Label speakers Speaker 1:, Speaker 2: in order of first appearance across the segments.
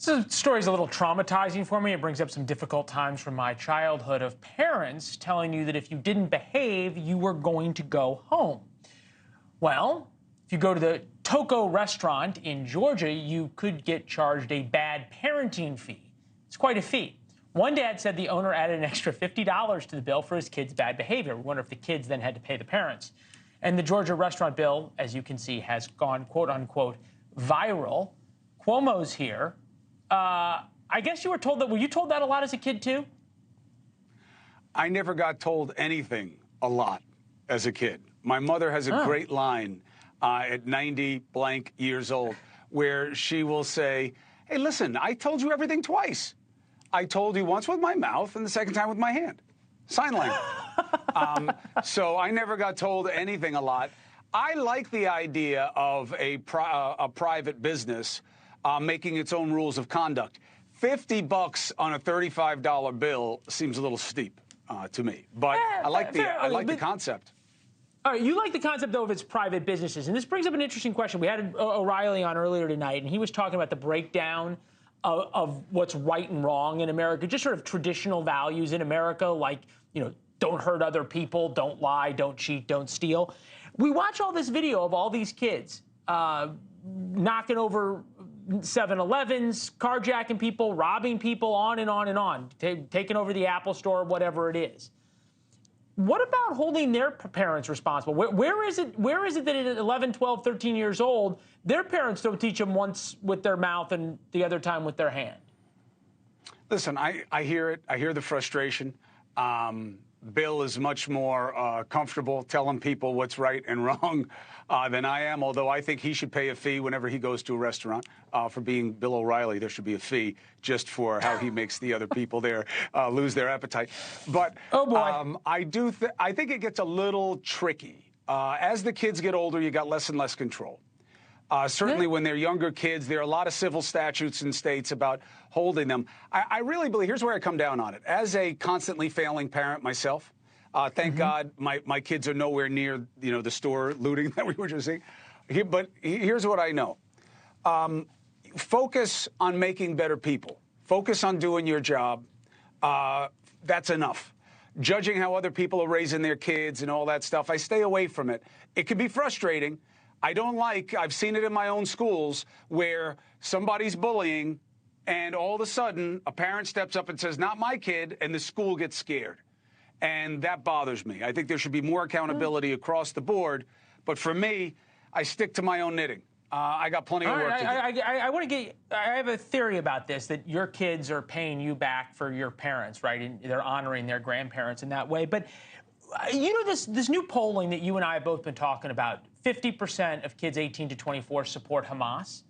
Speaker 1: This story is a little traumatizing for me. It brings up some difficult times from my childhood of parents telling you that if you didn't behave, you were going to go home. Well, if you go to the Toccoa Restaurant in Georgia, you could get charged a bad parenting fee. It's quite a fee. One dad said the owner added an extra $50 to the bill for his kids' bad behavior. We wonder if the kids then had to pay the parents. And the Georgia restaurant bill, as you can see, has gone, quote unquote, viral. Cuomo's here. I guess you were told that. Were you told that a lot as a kid, too?
Speaker 2: I never got told anything a lot as a kid. My mother has a great line at 90 blank years old where she will say, hey, listen, I told you everything twice. I told you once with my mouth and the second time with my hand. Sign language. So I never got told anything a lot. I like the idea of a private business making its own rules of conduct. $50 on a $35 bill seems a little steep to me, but I like the concept.
Speaker 1: All right, you like the concept, though, of its private businesses. And this brings up an interesting question. We had O'Reilly on earlier tonight, and he was talking about the breakdown of what's right and wrong in America, just sort of traditional values in America, like, you know, don't hurt other people, don't lie, don't cheat, don't steal. We watch all this video of all these kids knocking over 7-Elevens, carjacking people, robbing people, on and on and on, taking over the Apple Store, whatever it is. What about holding their parents responsible? Where is it that at 11, 12, 13 years old, their parents don't teach them once with their mouth and the other time with their hand?
Speaker 2: Listen, I hear it. I hear the frustration. Bill is much more comfortable telling people what's right and wrong than I am, although I think he should pay a fee whenever he goes to a restaurant. For being Bill O'Reilly, there should be a fee just for how he makes the other people there lose their appetite. But
Speaker 1: oh boy.
Speaker 2: I think it gets a little tricky. As the kids get older, you got less and less control. Certainly when they're younger kids, there are a lot of civil statutes in states about holding them. I really believe, here's where I come down on it. As a constantly failing parent myself, thank God my kids are nowhere near, you know, the store looting that we were just seeing. But here's what I know. Focus on making better people. Focus on doing your job. That's enough. Judging how other people are raising their kids and all that stuff, I stay away from it. It can be frustrating. I've seen it in my own schools where somebody's bullying and all of a sudden a parent steps up and says, not my kid, and the school gets scared. And that bothers me. I think there should be more accountability across the board. But for me, I stick to my own knitting. I got plenty of work to do.
Speaker 1: I have a theory about this, that your kids are paying you back for your parents, right? And they're honoring their grandparents in that way. But you know, this new polling that you and I have both been talking about, 50% of kids 18 to 24 support Hamas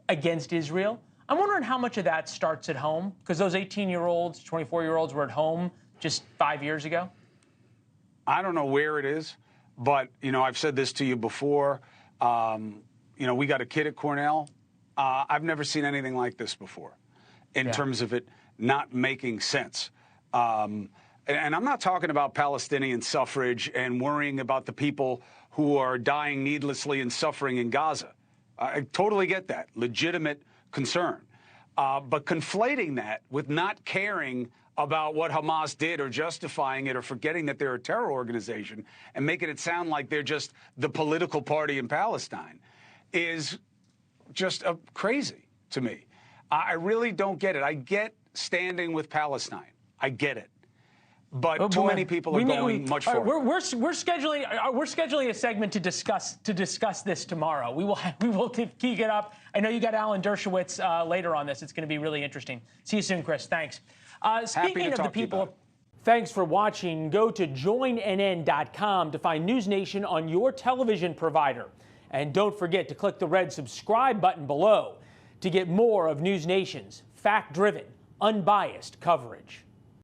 Speaker 1: against Israel. I'm wondering how much of that starts at home, because those 18-year-olds, 24-year-olds were at home just 5 years ago.
Speaker 2: I don't know where it is, but, you know, I've said this to you before. You know, we got a kid at Cornell. I've never seen anything like this before in terms of it not making sense. And I'm not talking about Palestinian suffrage and worrying about the people who are dying needlessly and suffering in Gaza. I totally get that. Legitimate concern. But conflating that with not caring about what Hamas did or justifying it or forgetting that they're a terror organization and making it sound like they're just the political party in Palestine is just crazy to me. I really don't get it. I get standing with Palestine. I get it. But too many people are going much further.
Speaker 1: We're scheduling a segment to discuss this tomorrow. We will keep it up. I know you got Alan Dershowitz later on this. It's going to be really interesting. See you soon, Chris. Thanks. Speaking of the people, thanks for watching. Go to joinnn.com to find NewsNation on your television provider, and don't forget to click the red subscribe button below to get more of NewsNation's fact-driven, unbiased coverage.